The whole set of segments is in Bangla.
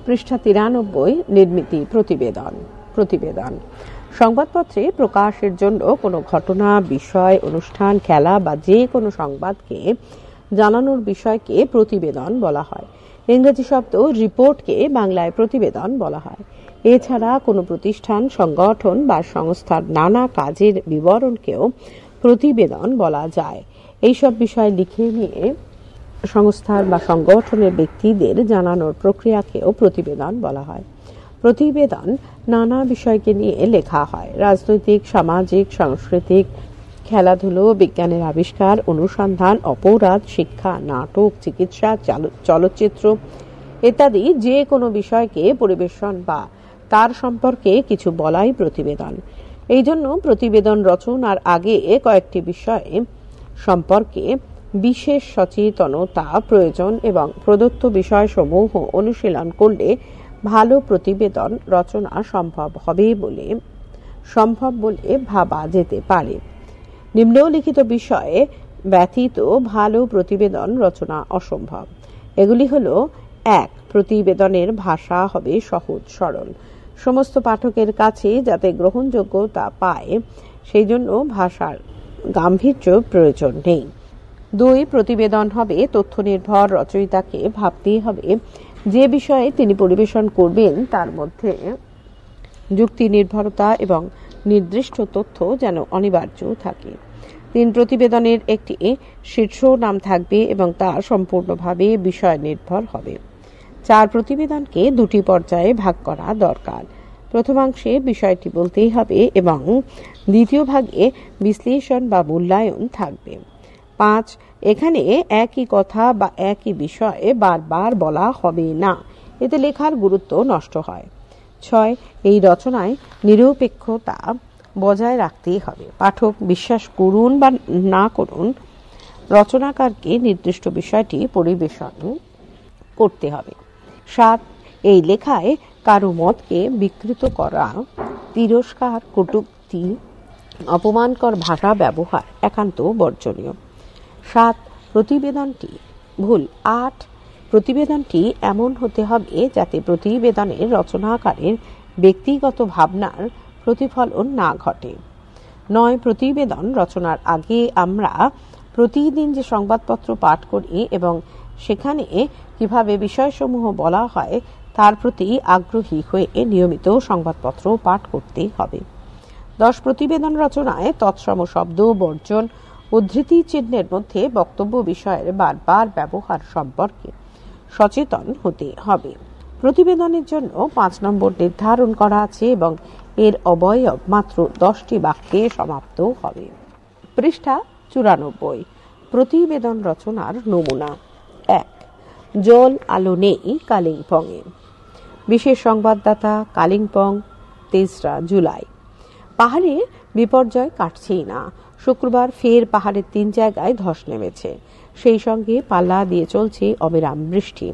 পৃষ্ঠা 93, নির্মিতি প্রতিবেদন। প্রতিবেদন সংবাদপত্রে প্রকাশের জন্য কোনো ঘটনা, বিষয়, অনুষ্ঠান, খেলা বা যে কোনো সংবাদকে জানানোর বিষয়কে প্রতিবেদন বলা হয়। ইংরেজি শব্দ রিপোর্টকে বাংলায় প্রতিবেদন বলা হয়। এছাড়া কোনো প্রতিষ্ঠান, সংগঠন বা সংস্থার নানা কাজের বিবরণকেও প্রতিবেদন বলা যায়। এইসব বিষয় লিখে নিয়ে সংস্থার বা সংগঠনের ব্যক্তিদের জানানোর প্রক্রিয়াকেও প্রতিবেদন বলা হয়। প্রতিবেদন নানা বিষয়কে নিয়ে লেখা হয়। রাজনৈতিক, সামাজিক, সাংস্কৃতিক, খেলাধুলো, বিজ্ঞানের আবিষ্কার, অনুসন্ধান, অপরাধ, শিক্ষা, নাটক, চিকিৎসা, চলচ্চিত্র ইত্যাদি যে কোনো বিষয়কে পরিবেশন বা তার সম্পর্কে কিছু বলাই প্রতিবেদন। এই জন্য প্রতিবেদন রচনার আগে কয়েকটি বিষয়ে সম্পর্কে বিশেষ সচেতনতা প্রয়োজন এবং প্রদত্ত বিষয়সমূহ অনুশীলন করলে ভালো প্রতিবেদন রচনা সম্ভব বলে ভাবা যেতে পারে। নিম্নলিখিত বিষয়ে ব্যতীত ভালো প্রতিবেদন রচনা অসম্ভব। এগুলি হলো: 1. প্রতিবেদনের ভাষা হবে সহজ সরল, সমস্ত পাঠকের কাছে যাতে গ্রহণযোগ্যতা পায় সেই জন্য ভাষার গাম্ভীর্য প্রয়োজন নেই। 2. প্রতিবেদন হবে তথ্য নির্ভর, রচয়িতাকে ভাবতেই হবে যে বিষয়ে তিনি পরিবেশন করবেন তার মধ্যে যুক্তি নির্ভরতা এবং নির্দিষ্ট তথ্য যেন অনিবার্য থাকে। 3. প্রতিবেদনের একটি শীর্ষ নাম থাকবে এবং তা সম্পূর্ণভাবে বিষয় নির্ভর হবে। 4. প্রতিবেদনকে দুটি পর্যায়ে ভাগ করা দরকার। প্রথমাংশে বিষয়টি বলতেই হবে এবং দ্বিতীয় ভাগে বিশ্লেষণ বা মূল্যায়ন থাকবে। 5. এখানে একই কথা বা একই বিষয়ে বারবার বলা হবে না, এতে লেখার গুরুত্ব নষ্ট হয়। 6. এই রচনায় নিরপেক্ষতা বজায় রাখতেই হবে। পাঠক বিশ্বাস করুন বা না করুন, রচনাকারকে নির্দিষ্ট বিষয়টি পরিবেশন করতে হবে। 7. এই লেখায় কারো মতকে বিকৃত করা, তিরস্কার, কটূক্তি, অপমানকর ভাষা ব্যবহার একান্ত বর্জনীয়। 7. প্রতিবেদনটি এমন হতে হবে যাতে প্রতিবেদনের রচনাকারের ব্যক্তিগত ভাবনার প্রতিফলন না ঘটে। 9. প্রতিবেদন রচনার আগে আমরা প্রতিদিন যে সংবাদপত্র পাঠ করি এবং সেখানে কিভাবে বিষয়সমূহ বলা হয় তার প্রতি আগ্রহী হয়ে নিয়মিত সংবাদপত্র পাঠ করতে হবে। 10. প্রতিবেদন রচনায় তৎসম শব্দ বর্জন, উদ্ধৃতি চিহ্নের মধ্যে বক্তব্য বিষয়ের বারবার ব্যবহার সম্পর্কে সচেতন হতে হবে। প্রতিবেদনের জন্য 5 নম্বর নির্ধারণ করা আছে এবং এর অবয়ব মাত্র 10টি বাক্যে সমাপ্ত হবে। পৃষ্ঠা 94, প্রতিবেদন রচনার নমুনা। 1. জল আলো নেই কালিম্পংয়ে। বিশেষ সংবাদদাতা, কালিম্পং, 3রা জুলাই। পাহাড়ে বিপর্যয় কাটছেই না। শুক্রবার ফের পাহাড়ের 3 জায়গায় ধস নেমেছে। সেই সঙ্গে পাল্লা দিয়ে চলছে অবিরাম বৃষ্টি।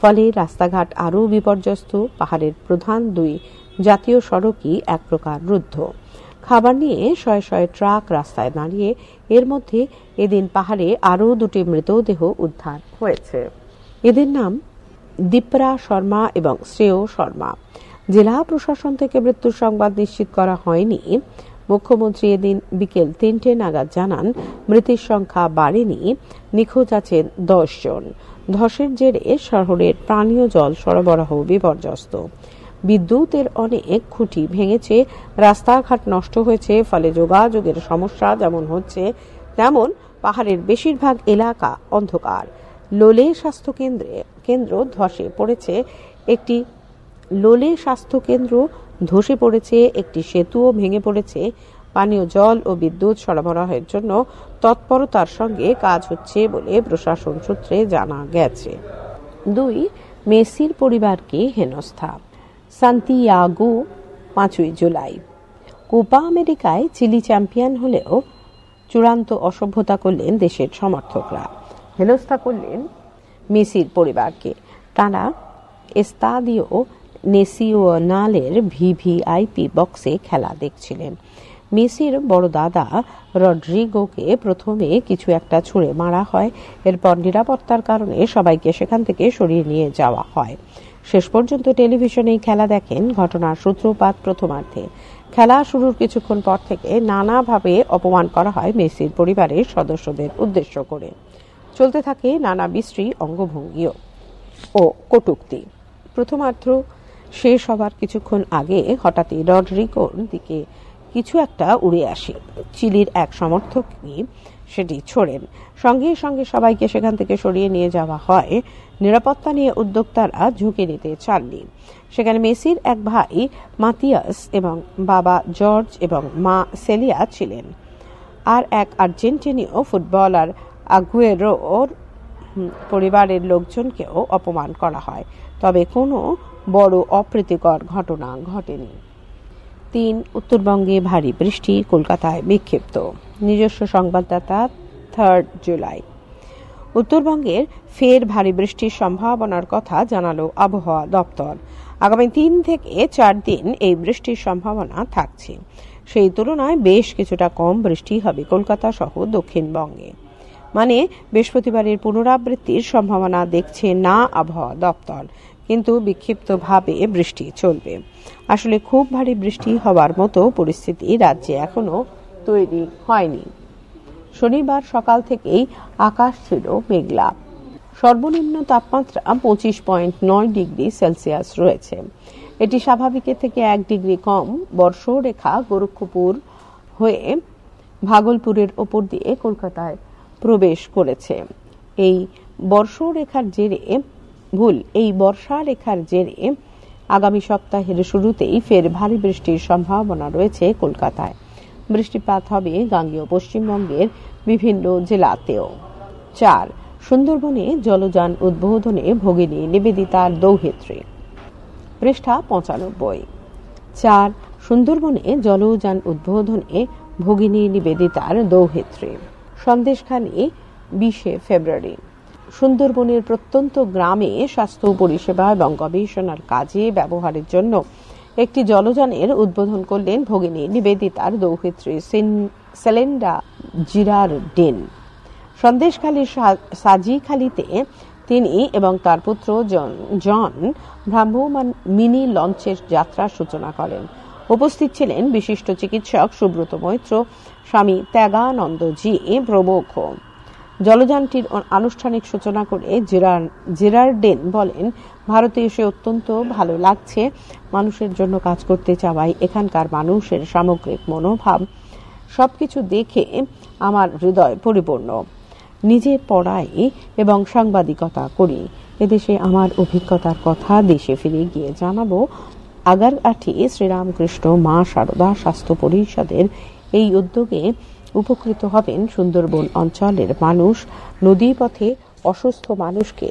ফলে রাস্তাঘাট আরও বিপর্যস্ত। পাহাড়ের প্রধান 2 জাতীয় সড়কই এক প্রকার রুদ্ধ। খাবার নিয়ে শয়ে শয়ে ট্রাক রাস্তায় দাঁড়িয়ে। এর মধ্যে এদিন পাহাড়ে আরও 2টি মৃতদেহ উদ্ধার হয়েছে। এদের নাম দীপরা শর্মা এবং শ্রেয় শর্মা। জেলা প্রশাসন থেকে মৃত্যুর সংবাদ নিশ্চিত করা হয়নি। মুখ্যমন্ত্রী এদিন বিকেল 3টে নাগাদ জানান মৃতের সংখ্যা বাড়েনি, নিখোঁজ আছেন 10 জন। ধসের জেরে শহরের পানীয় জল সরবরাহ বিপর্যস্ত। বিদ্যুতের অনেক খুঁটি ভেঙেছে, রাস্তাঘাট নষ্ট হয়েছে। ফলে যোগাযোগের সমস্যা যেমন হচ্ছে তেমন পাহাড়ের বেশিরভাগ এলাকা অন্ধকার। লোলে স্বাস্থ্য কেন্দ্র ধসে পড়েছে। একটি সেতুও ভেঙে পড়েছে। পানীয় জল ও বিদ্যুৎ সরবরাহের জন্য তৎপরতার সঙ্গে কাজ হচ্ছে বলে প্রশাসন সূত্রে জানা গেছে। 2. মেসির পরিবারকে হেনস্থা। সান্তিয়াগো, 5ই জুলাই। কোপা আমেরিকায় চিলি চ্যাম্পিয়ন হলেও চূড়ান্ত অসভ্যতা করলেন দেশের সমর্থকরা। হেনস্থা করলেন মেসির পরিবারকে। তারা এস্তাদিও নেসিওনালের ভিভিআইপি বক্সে খেলা দেখছিলেন। মেসির বড় দাদা রড্রিগোকে প্রথমে কিছু একটা ছুঁড়ে মারা হয়। এরপর নিরাপত্তার কারণে সবাইকে সেখান থেকে সরিয়ে নিয়ে যাওয়া হয়। শেষ পর্যন্ত টেলিভিশনেই খেলা দেখেন। ঘটনার সূত্রপাত প্রথমার্ধে। খেলা শুরুর কিছুক্ষণ পর থেকে নানাভাবে অপমান করা হয় মেসির পরিবারের সদস্যদের উদ্দেশ্য করে। চলতে থাকে নানা বিশ্রী অঙ্গভঙ্গি ও কটূক্তি। প্রথমার্ধ শেষ হবার কিছুক্ষণ আগে হঠাৎই রড্রিগোর দিকে কিছু একটা উড়ে আসে। চিলির এক সমর্থকই সেটি ছোড়েন। সঙ্গে সঙ্গে সবাইকে সেখান থেকে সরিয়ে নিয়ে যাওয়া হয়। নিরাপত্তা নিয়ে উদ্যোক্তারা ঝুঁকি নিতে চাননি। সেখানে মেসির এক ভাই মাতিয়াস এবং বাবা জর্জ এবং মা সেলিয়া ছিলেন। আর এক আর্জেন্টিনীয় ফুটবলার আগুয়েরোর পরিবারের লোকজনকেও অপমান করা হয়। তবে কোনো বড় অপ্রীতিকর ঘটনা ঘটেনি। ৩. উত্তরবঙ্গে ভারী বৃষ্টি, কলকাতায় বিক্ষিপ্ত। নিজস্ব সংবাদদাতা 3 জুলাই। উত্তরবঙ্গের ফের ভারী বৃষ্টির সম্ভাবনার কথা জানালো আবহাওয়া দপ্তর। আগামী 3 থেকে 4 দিন এই বৃষ্টির সম্ভাবনা থাকছে। সেই তুলনায় বেশ কিছুটা কম বৃষ্টি হবে কলকাতা সহ দক্ষিণবঙ্গে। মানে বৃহস্পতিবারের পুনরাবৃত্তির সম্ভাবনা দেখছে না আবহাওয়া দপ্তর, কিন্তু বিক্ষিপ্তভাবে বৃষ্টি চলবে। আসলে খুব ভারী বৃষ্টি হওয়ার মতো পরিস্থিতি রাজ্যে এখনো তৈরি হয়নি। শনিবার সকাল থেকেই আকাশ ছিল মেঘলা। সর্বনিম্ন তাপমাত্রা 25.9 ডিগ্রি সেলসিয়াস রয়েছে। এটি স্বাভাবিকের থেকে 1 ডিগ্রি কম। বর্ষরেখা গোরক্ষপুর হয়ে ভাগলপুরের ওপর দিয়ে কলকাতায় প্রবেশ করেছে। এই বর্ষারেখার জেরে আগামী সপ্তাহের শুরুতেই ফের ভারী বৃষ্টির সম্ভাবনা রয়েছে কলকাতায়। বৃষ্টিপাত হবে গাঙ্গেয় পশ্চিমবঙ্গের বিভিন্ন জেলাতেও। 4. সুন্দরবনে জলযান উদ্বোধনে ভগিনী নিবেদিতার দৌহিত্রী। পৃষ্ঠা 95। 4. সুন্দরবনে জলযান উদ্বোধনে ভগিনী নিবেদিতার দৌহিত্রী। সন্দেশখালী 20 ফেব্রুয়ারি। সুন্দরবনের প্রত্যন্ত গ্রামে স্বাস্থ্য পরিষেবা এবং গবেষণার কাজে ব্যবহারের জন্য একটি জলযানের উদ্বোধন করলেন ভগিনী নিবেদিতার দৌহিত্রী সেলেন্ডা জিরারডেন। সন্দেশখালীর সাজিখালীতে তিনি এবং তার পুত্র জন ভ্রাম্যমাণ মিনি লঞ্চের যাত্রার সূচনা করেন। উপস্থিত ছিলেন বিশিষ্ট চিকিৎসক সুব্রত মৈত্র, স্বামী ত্যাগানন্দজি প্রমুখ। জলযানটির আনুষ্ঠানিক সূচনা করে জিরারডেন বলেন, ভারতে এসে অত্যন্ত ভালো লাগছে। মানুষের জন্য কাজ করতে চাওয়ায় এখানকার মানুষের সামগ্রিক মনোভাব সবকিছু দেখে আমার হৃদয় পরিপূর্ণ। নিজে পড়াই এবং সাংবাদিকতা করি। এদেশে আমার অভিজ্ঞতার কথা দেশে ফিরে গিয়ে জানাবো। আগারগাঁটি শ্রীরামকৃষ্ণ মা সারদা স্বাস্থ্য পরিষদের এই উদ্যোগে উপকৃত হবেন সুন্দরবন অঞ্চলের মানুষ। নদী পথে অসুস্থ মানুষকে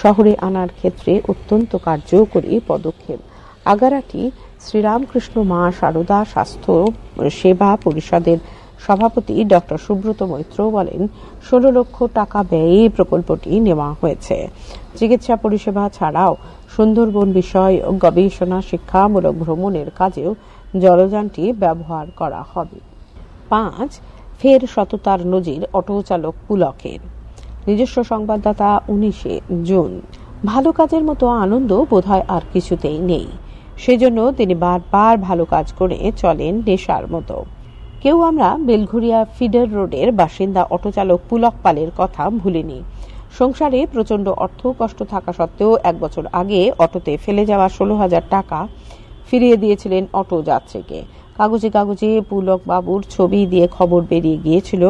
শহরে আনার ক্ষেত্রে অত্যন্ত কার্যকরী পদক্ষেপ। আগারগাঁটি শ্রীরামকৃষ্ণ মা সারদা স্বাস্থ্য সেবা পরিষদের সভাপতি ডক্টর সুব্রত মৈত্র বলেন, 16 লক্ষ টাকা ব্যয়ে প্রকল্পটি নেওয়া হয়েছে। চিকিৎসা পরিষেবা ছাড়াও সুন্দরবন বিষয় গবেষণা, শিক্ষামূলক ভ্রমণের কাজেও জলযানটি ব্যবহার করা হবে। 5. ফের সততার নজির অটো চালক পুলকের। নিজস্ব সংবাদদাতা 19 জুন। ভালো কাজের মতো আনন্দ বোধহয় আর কিছুতেই নেই। সেজন্য তিনি বারবার ভালো কাজ করে চলেন নেশার মতো। কেউ আমরা বেলঘরিয়া ফিডার রোডের বাসিন্দা অটোচালক পুলক পালের কথা ভুলিনি। সংসারে প্রচন্ড অর্থ কষ্ট থাকা সত্ত্বেও 1 বছর আগে অটোতে ফেলে যাওয়া 16,000 টাকা ফিরিয়ে দিয়েছিলেন অটো যাত্রীকে। কাগজে কাগজে পুলক বাবুর ছবি দিয়ে খবর বেরিয়ে গিয়েছিল।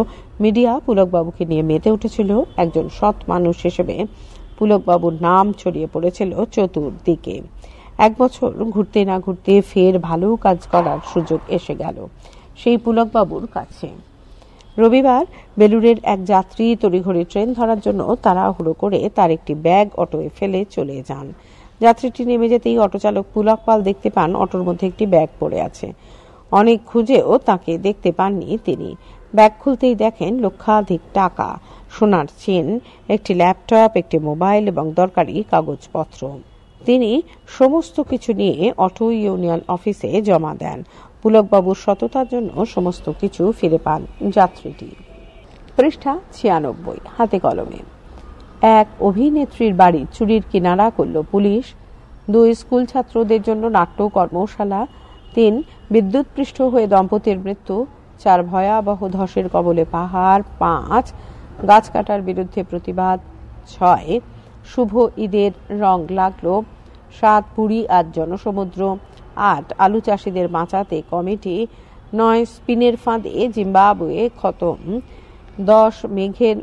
মিডিয়া পুলক বাবুকে নিয়ে মেতে উঠেছিল। একজন সৎ মানুষ হিসেবে পুলক বাবুর নাম ছড়িয়ে পড়েছিল চতুর্দিকে। 1 বছর ঘুরতে না ঘুরতে ফের ভালো কাজ করার সুযোগ এসে গেল সেই পুলক বাবুর কাছে। রবিবার বেলুড়ের এক যাত্রী তড়িঘড়ি ট্রেন ধরার জন্য তাড়াহুড়ো করে তার একটি ব্যাগ অটোয় ফেলে চলে যান। যাত্রীটি নেমে যেতেই অটোচালক পুলক পাল দেখতে পান অটোর মধ্যে একটি ব্যাগ পড়ে আছে। অনেক খুঁজেও তাকে দেখতে পাননি তিনি। ব্যাগ খুলতেই দেখেন লক্ষাধিক টাকা, সোনার চেন, একটি ল্যাপটপ, একটি মোবাইল এবং দরকারি কাগজপত্র। তিনি সমস্ত কিছু নিয়ে অটো ইউনিয়ন অফিসে জমা দেন। পুলকবাবুর সততার জন্য সমস্ত কিছু ফিরে পান যাত্রীটি। পৃষ্ঠা 96। হাতে কলমে। এক অভিনেত্রীর বাড়ি চুরির কিনারা করল পুলিশ। 2 স্কুল ছাত্রদের জন্য নাট্য কর্মশালা। 3 বিদ্যুৎপৃষ্ট হয়ে দম্পতির মৃত্যু। 4 ভয়াবহ ধসের কবলে পাহাড়। 5 গাছ কাটার বিরুদ্ধে প্রতিবাদ। 6 শুভ ঈদের রং লাগলো। 7 পুরী আজ জনসমুদ্র। 8 আলু চাষিদের বাঁচাতে কমিটি। 9 স্পিনের ফাঁদে জিম্বাবুয়ে খতম। 10 মেঘের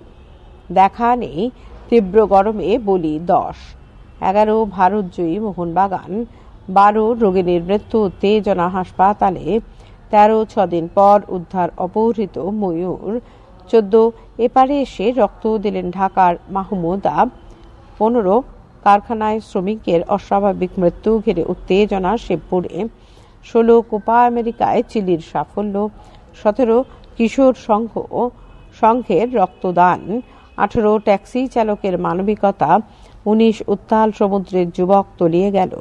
দেখা নেই, তীব্র গরমে বলি 10। 11 ভারতজয়ী মোহনবাগান। 12 রোগিণীর মৃত্যু, উত্তেজনা হাসপাতালে। 13 6 দিন পর উদ্ধার অপহৃত ময়ূর। 14 এপারে এসে রক্ত দিলেন ঢাকার মাহমুদা। 15 কারখানায় শ্রমিকের অস্বাভাবিক মৃত্যু ঘিরে উত্তেজনা শিবপুরে। 16 কোপা আমেরিকায় চিলির সাফল্য। 17 কিশোর সংঘের রক্তদান। 18 ট্যাক্সি চালকের মানবিকতা। 19 উত্তাল সমুদ্রের যুবক তলিয়ে গেল।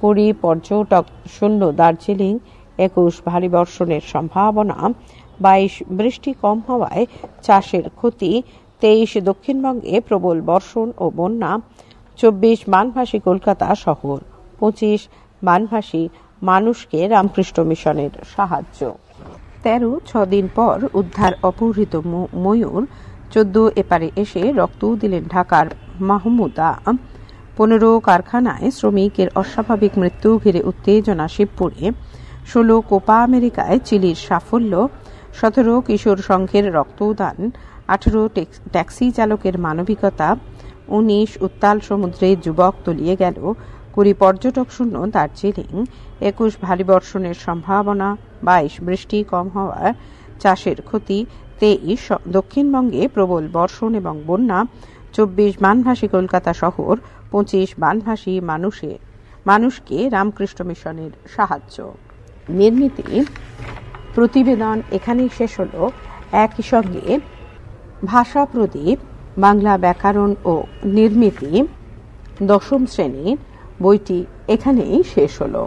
20 পর্যটক শূন্য দার্জিলিং। 21 ভারী বর্ষণের সম্ভাবনা। 22 বৃষ্টি কম হওয়ায় চাষের ক্ষতি। 23 দক্ষিণবঙ্গে প্রবল বর্ষণ ও বন্যা। 24 বানভাসী কলকাতা শহর। 25 বানভাসী মানুষকে রামকৃষ্ণ মিশনের সাহায্য। 13 6 দিন পর উদ্ধার অপহৃত ময়ূর। 14 এপারে এসে রক্ত দিলেন ঢাকার মাহমুদা। 15 কারখানায় শ্রমিকের অস্বাভাবিক মৃত্যু ঘিরে উত্তেজনা শিবপুরে। 16 কোপা আমেরিকায় চিলির সাফল্য। 17 কিশোর সংঘের রক্তদান। 18 ট্যাক্সি চালকের মানবিকতা। 19 উত্তাল সমুদ্রে যুবক তলিয়ে গেল। 20 পর্যটক শূন্য দার্জিলিং। 21 ভারী বর্ষণের সম্ভাবনা। 22 বৃষ্টি কম হওয়ার চাষের ক্ষতি। 23 দক্ষিণবঙ্গে প্রবল বর্ষণ এবং বন্যা। 24 বানভাসী কলকাতা শহর। 25 বানভাসী মানুষকে রামকৃষ্ণ মিশনের সাহায্য। নির্মিতি প্রতিবেদন এখানেই শেষ হলো। একই সঙ্গে ভাষা প্রদীপ, বাংলা ব্যাকরণ ও নির্মিতি 10ম শ্রেণীর বইটি এখানেই শেষ হলো।